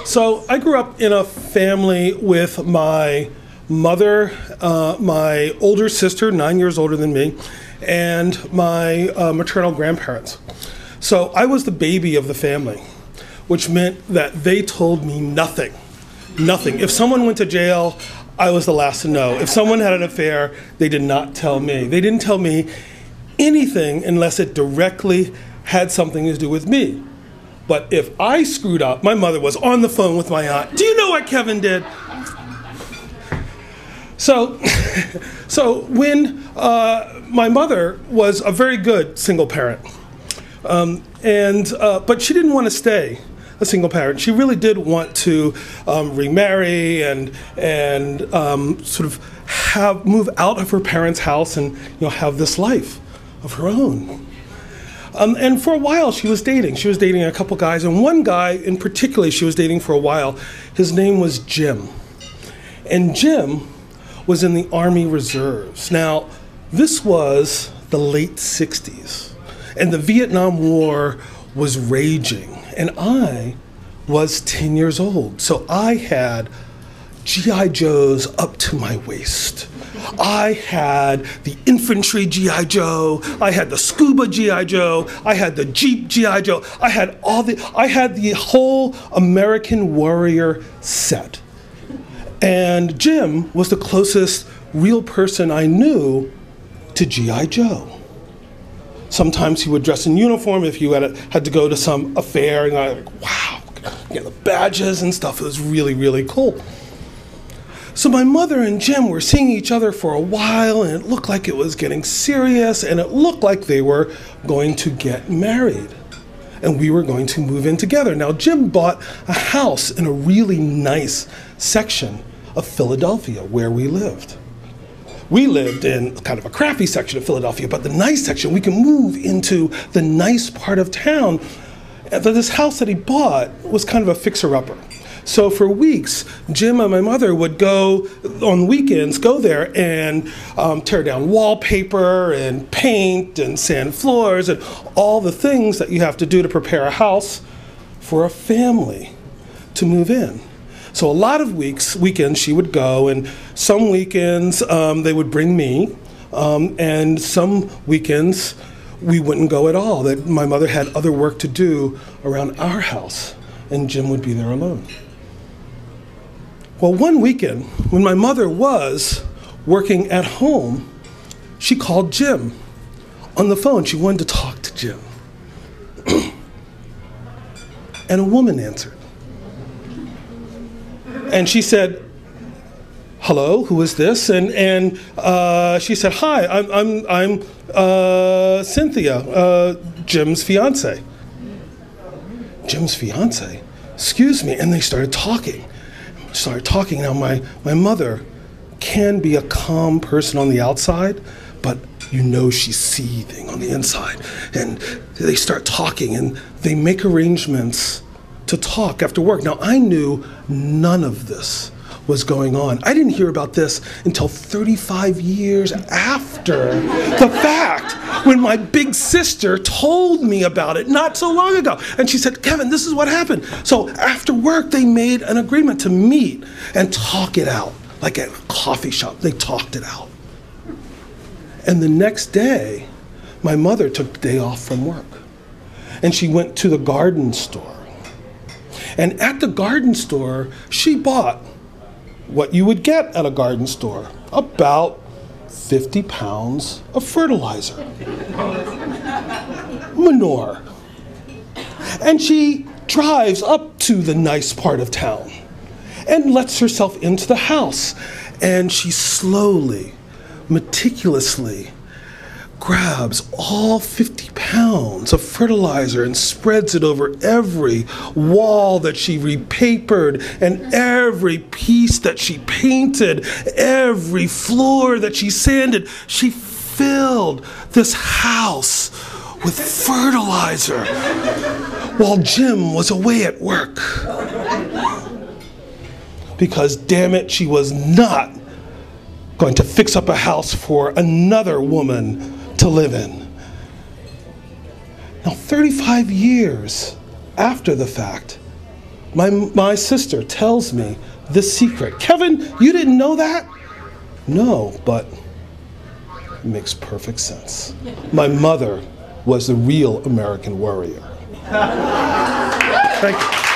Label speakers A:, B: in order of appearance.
A: So I grew up in a family with my mother, my older sister, 9 years older than me, and my maternal grandparents. So I was the baby of the family, which meant that they told me nothing. Nothing. If someone went to jail, I was the last to know. If someone had an affair, they did not tell me. They didn't tell me anything unless it directly had something to do with me. But if I screwed up, my mother was on the phone with my aunt. Do you know what Kevin did? So when my mother was a very good single parent, but she didn't want to stay a single parent. She really did want to remarry and sort of move out of her parents' house and have this life of her own. And for a while she was dating. She was dating a couple guys, and one guy in particular she was dating for a while. His name was Jim. And Jim was in the Army Reserves. Now, this was the late 60s, and the Vietnam War was raging, and I was 10 years old. So I had G.I. Joes up to my waist. I had the infantry G.I. Joe, I had the scuba G.I. Joe, I had the Jeep G.I. Joe, I had the whole American Warrior set. And Jim was the closest real person I knew to G.I. Joe. Sometimes he would dress in uniform if you had to go to some affair, and I was like, wow, the badges and stuff. It was really, really cool. So my mother and Jim were seeing each other for a while, and it looked like it was getting serious, and it looked like they were going to get married, and we were going to move in together. Now, Jim bought a house in a really nice section of Philadelphia where we lived. We lived in kind of a crappy section of Philadelphia, but the nice section, we can move into the nice part of town. This house that he bought was kind of a fixer-upper. So for weeks, Jim and my mother would go, on weekends, go there and tear down wallpaper and paint and sand floors and all the things that you have to do to prepare a house for a family to move in. So a lot of weekends she would go, and some weekends they would bring me, and some weekends we wouldn't go at all. That my mother had other work to do around our house, and Jim would be there alone. Well, one weekend, when my mother was working at home, she called Jim on the phone. She wanted to talk to Jim. And a woman answered. And she said, hello, who is this? And she said, hi, I'm Cynthia, Jim's fiance. Jim's fiance? Excuse me. And they started talking. Now, my mother can be a calm person on the outside, but she's seething on the inside. And they start talking, and they make arrangements to talk after work. Now, I knew none of this was going on. I didn't hear about this until 35 years after the fact, when my big sister told me about it not so long ago. And she said, Kevin, this is what happened. So after work, they made an agreement to meet and talk it out, like at a coffee shop. They talked it out. And the next day, my mother took the day off from work, and she went to the garden store. And at the garden store, she bought what you would get at a garden store, about 50 pounds of fertilizer, manure. And she drives up to the nice part of town and lets herself into the house. And she slowly, meticulously grabs all 50 pounds of fertilizer and spreads it over every wall that she repapered and every piece that she painted, every floor that she sanded. She filled this house with fertilizer while Jim was away at work. Because, damn it, she was not going to fix up a house for another woman to live in. Now, 35 years after the fact, My sister tells me the secret. Kevin, you didn't know that? No, but it makes perfect sense. My mother was the real American warrior. Thank you.